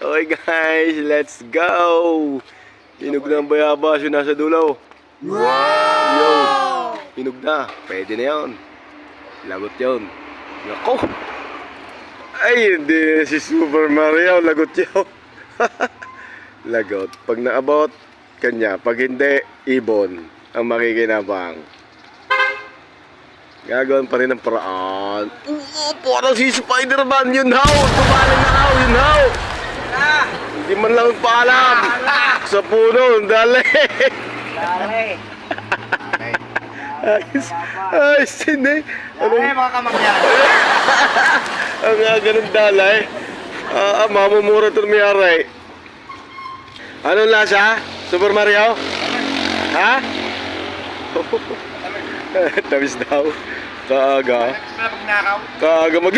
Okay guys, let's go! Hinog na ang bayabas yung nasa dulo. Wow! Yo! Hinog na. Pwede na yun. Lagot yun. Nako! Ay, hindi si Super Mario. Lagot yun. Lagot. Pag naabot, kanya. Pag hindi, ibon ang makikinabang. Gagawin pa rin ang paraan. Parang si Spider-Man. Yun how! Tumalan na how! Yun how! Hindi man lang paalam. Sa puno. Dali. Dali. Ayos. Ayos din eh. Dali mga kamakyan. Ang ganun dalay. Mamumura ito may aray. Anong lasa? Super Mario? Ha? Tamis daw. Kaaga. Pag nakaw. Kaaga mag...